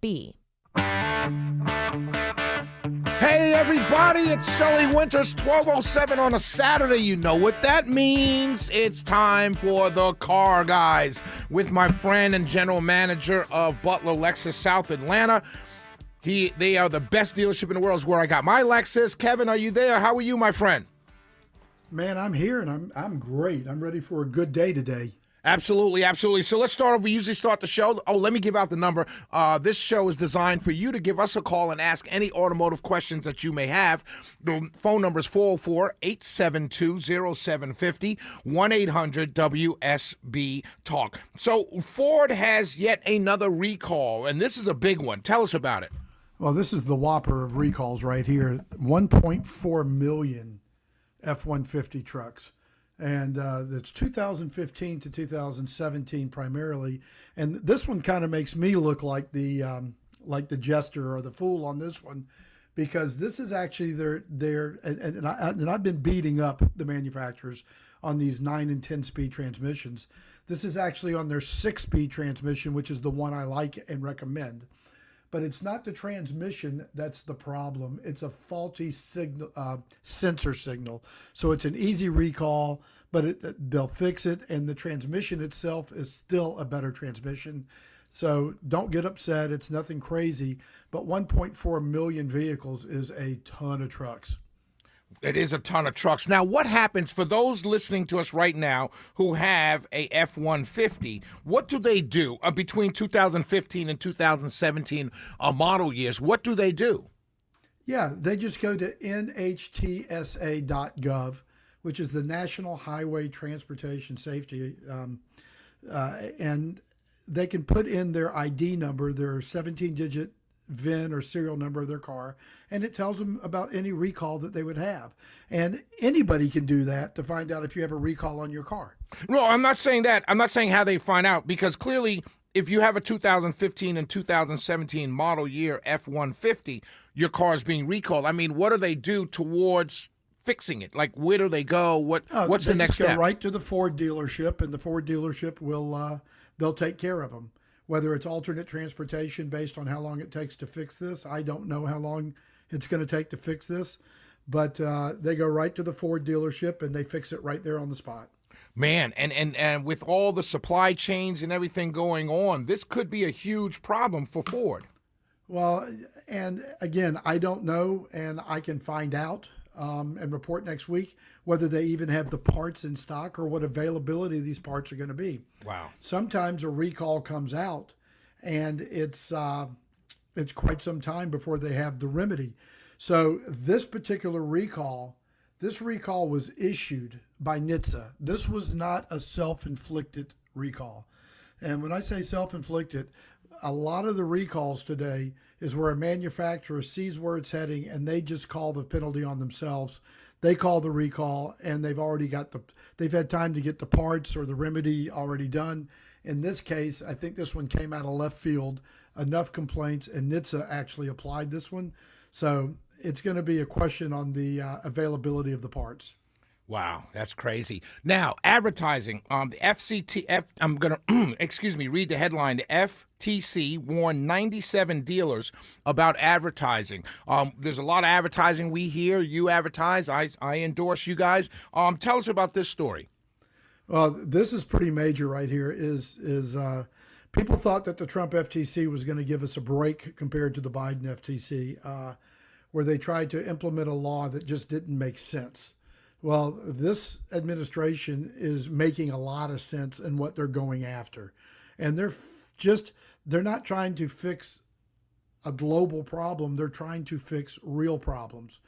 Hey everybody, it's Shelley Winters, 12:07 on a Saturday. You know what that means. It's time for the Car Guys with my friend and general manager of Butler Lexus South Atlanta. They are the best dealership in the world. Is where I got my Lexus. Kevin, are you there? How are you, my friend? Man, I'm here and I'm great. I'm ready for a good day today. Absolutely, absolutely. So let's start off. We usually start the show. Oh, let me give out the number. This show is designed for you to give us a call and ask any automotive questions that you may have. The phone number is 404-872-0750, 1-800-WSB-TALK. So Ford has yet another recall, and this is a big one. Tell us about it. Well, this is the whopper of recalls right here. 1.4 million F-150 trucks. And it's 2015 to 2017 primarily. And this one kind of makes me look like the jester or the fool on this one, because this is actually and I've been beating up the manufacturers on these 9 and 10 speed transmissions. This is actually on their 6-speed transmission, which is the one I like and recommend. But it's not the transmission that's the problem. It's a faulty signal, sensor signal. So it's an easy recall, but they'll fix it, and the transmission itself is still a better transmission. So don't get upset. It's nothing crazy. But 1.4 million vehicles is a ton of trucks. It is a ton of trucks. Now, what happens for those listening to us right now who have a F-150? What do they do between 2015 and 2017 model years? What do they do? Yeah, they just go to nhtsa.gov, which is the National Highway Transportation Safety, and they can put in their ID number, their 17-digit VIN or serial number of their car, and it tells them about any recall that they would have. And anybody can do that to find out if you have a recall on your car. No, I'm not saying that. I'm not saying how they find out, because clearly if you have a 2015 and 2017 model year F-150, your car is being recalled. I mean, what do they do towards fixing it? Like, where do they go? What's the next step? Go right to the Ford dealership, and the Ford dealership will they'll take care of them. Whether it's alternate transportation based on how long it takes to fix this, I don't know how long it's going to take to fix this, but they go right to the Ford dealership and they fix it right there on the spot. Man, and with all the supply chains and everything going on, this could be a huge problem for Ford. Well, and again, I don't know, and I can find out and report next week whether they even have the parts in stock or what availability of these parts are going to be. Wow. Sometimes a recall comes out and it's quite some time before they have the remedy. So this particular recall, was issued by NHTSA. This was not a self-inflicted recall. And when I say self-inflicted, a lot of the recalls today is where a manufacturer sees where it's heading and they just call the penalty on themselves. They call the recall and they've had time to get the parts or the remedy already done. In this case, I think this one came out of left field, enough complaints, and NHTSA actually applied this one. So it's going to be a question on the availability of the parts. Wow, that's crazy. Now, advertising. The FCT, I'm going to, read the headline. The FTC warned 97 dealers about advertising. There's a lot of advertising we hear. You advertise. I endorse you guys. Tell us about this story. Well, this is pretty major right here. People thought that the Trump FTC was going to give us a break compared to the Biden FTC, where they tried to implement a law that just didn't make sense. Well, this administration is making a lot of sense in what they're going after. And they're not trying to fix a global problem. They're trying to fix real problems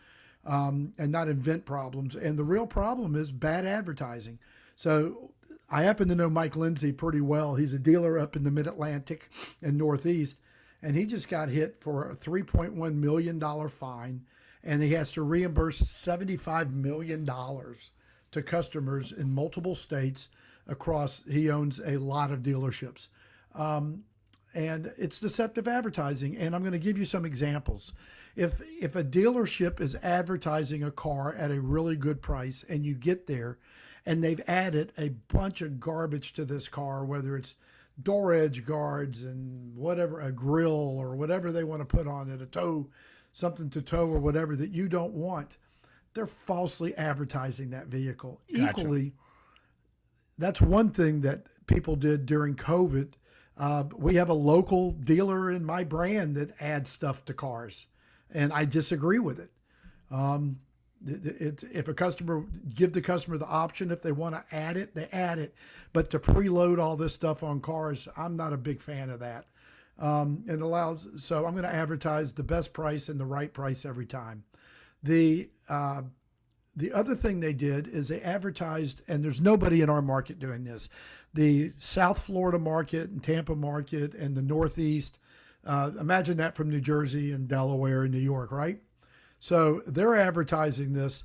and not invent problems. And the real problem is bad advertising. So I happen to know Mike Lindsay pretty well. He's a dealer up in the Mid-Atlantic and Northeast. And he just got hit for a $3.1 million fine. And he has to reimburse $75 million to customers in multiple states across. He owns a lot of dealerships. And it's deceptive advertising. And I'm going to give you some examples. If a dealership is advertising a car at a really good price and you get there and they've added a bunch of garbage to this car, whether it's door edge guards and whatever, a grill or whatever they want to put on it, a tow, something to tow or whatever that you don't want, they're falsely advertising that vehicle. Gotcha. Equally, that's one thing that people did during COVID. We have a local dealer in my brand that adds stuff to cars, and I disagree with it. If a customer, give the customer the option, if they want to add it, they add it. But to preload all this stuff on cars, I'm not a big fan of that. It allows, so I'm going to advertise the best price and the right price every time. The other thing they did is they advertised, and there's nobody in our market doing this. The South Florida market and Tampa market and the Northeast, imagine that from New Jersey and Delaware and New York, right? So they're advertising this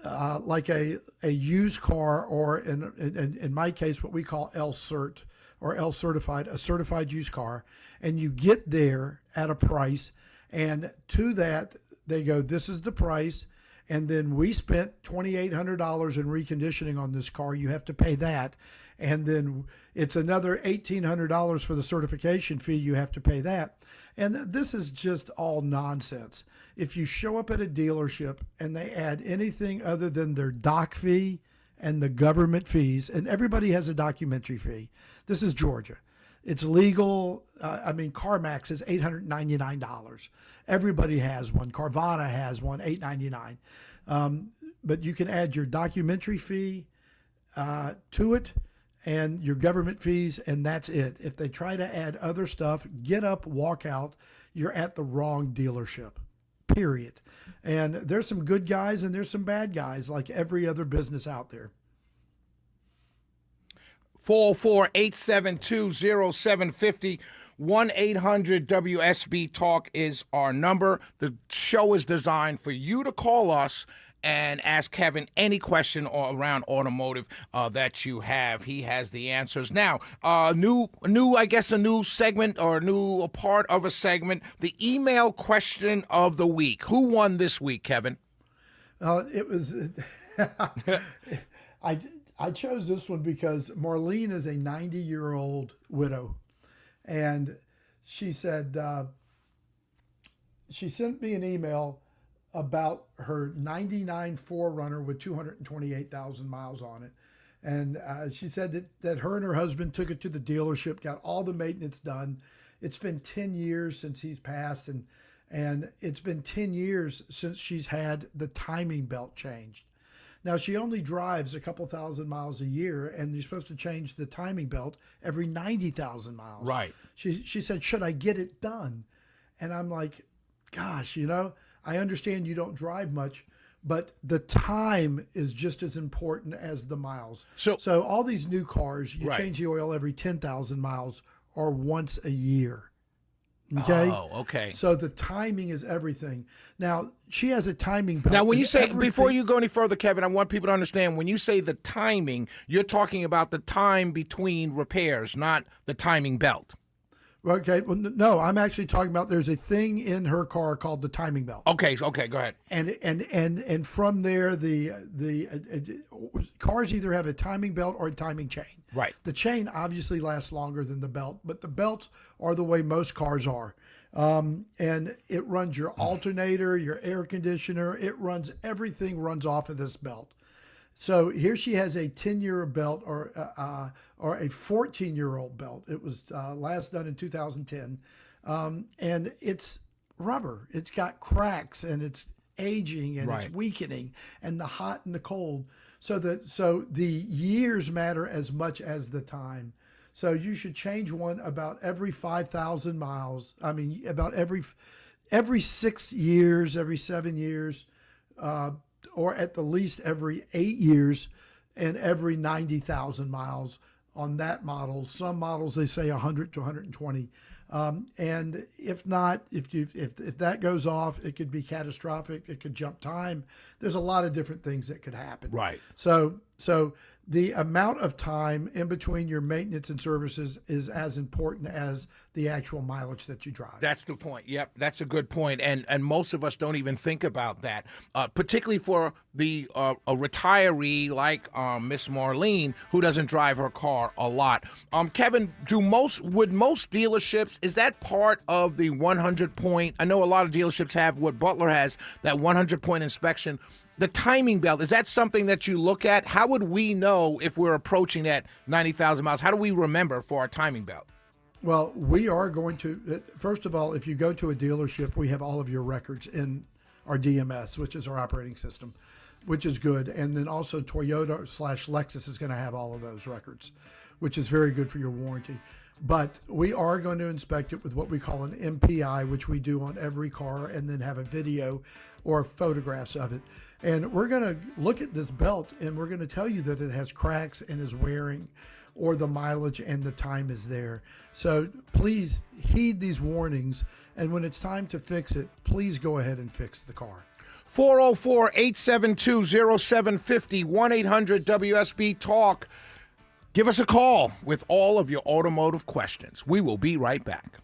like a used car, or in my case, what we call L-Cert or L-Certified, a certified used car. And you get there at a price, and to that, they go, this is the price. And then we spent $2,800 in reconditioning on this car. You have to pay that. And then it's another $1,800 for the certification fee. You have to pay that. And this is just all nonsense. If you show up at a dealership and they add anything other than their doc fee and the government fees, and everybody has a documentary fee. This is Georgia. It's legal. CarMax is $899. Everybody has one. Carvana has one, $899. But you can add your documentary fee to it and your government fees, and that's it. If they try to add other stuff, get up, walk out. You're at the wrong dealership, period. And there's some good guys and there's some bad guys, like every other business out there. 404-872-0750. 1-800-WSB Talk is our number. The show is designed for you to call us and ask Kevin any question around automotive that you have. He has the answers. Now, a new segment, or a new part of a segment, the email question of the week. Who won this week, Kevin? It was I chose this one because Marlene is a 90-year-old widow, and she said she sent me an email about her 99 4Runner with 228,000 miles on it. And she said that her and her husband took it to the dealership, got all the maintenance done. It's been 10 years since he's passed, and it's been 10 years since she's had the timing belt changed. Now, she only drives a couple thousand miles a year, and you're supposed to change the timing belt every 90,000 miles. Right. She said, should I get it done? And I'm like, gosh, I understand you don't drive much, but the time is just as important as the miles. So all these new cars, you change the oil every 10,000 miles or once a year. Okay. Oh, okay. So the timing is everything. Now, she has a timing belt. Now, when you say, before you go any further, Kevin, I want people to understand, when you say the timing, you're talking about the time between repairs, not the timing belt. Okay. Well, no, I'm actually talking about, there's a thing in her car called the timing belt. Okay, go ahead. And from there, the cars either have a timing belt or a timing chain. Right. The chain obviously lasts longer than the belt, but the belts are the way most cars are. And it runs your alternator, your air conditioner. Everything runs off of this belt. So here she has a 10-year belt or a 14-year-old belt. It was last done in 2010. And it's rubber. It's got cracks, and it's aging, and it's weakening, and the hot and the cold. So the years matter as much as the time. So you should change one about every 5,000 miles. I mean, about every 6 years, every 7 years, or at the least every 8 years, and every 90,000 miles on that model. Some models, they say 100 to 120. And if not, if that goes off, it could be catastrophic. It could jump time. There's a lot of different things that could happen. Right. So So the amount of time in between your maintenance and services is as important as the actual mileage that you drive. That's the point. Yep, that's a good point. And most of us don't even think about that, particularly for the a retiree like Miss Marlene, who doesn't drive her car a lot. Kevin, would most dealerships, is that part of the 100-point? I know a lot of dealerships have what Butler has, that 100-point inspection. The timing belt, is that something that you look at? How would we know if we're approaching that 90,000 miles? How do we remember for our timing belt? Well, we are going to, first of all, if you go to a dealership, we have all of your records in our DMS, which is our operating system, which is good. And then also Toyota/Lexus is going to have all of those records, which is very good for your warranty. But we are going to inspect it with what we call an MPI, which we do on every car, and then have a video or photographs of it. And we're going to look at this belt, and we're going to tell you that it has cracks and is wearing, or the mileage and the time is there. So please heed these warnings, and when it's time to fix it, please go ahead and fix the car. 404-872-0750, 1-800-WSB-TALK. Give us a call with all of your automotive questions. We will be right back.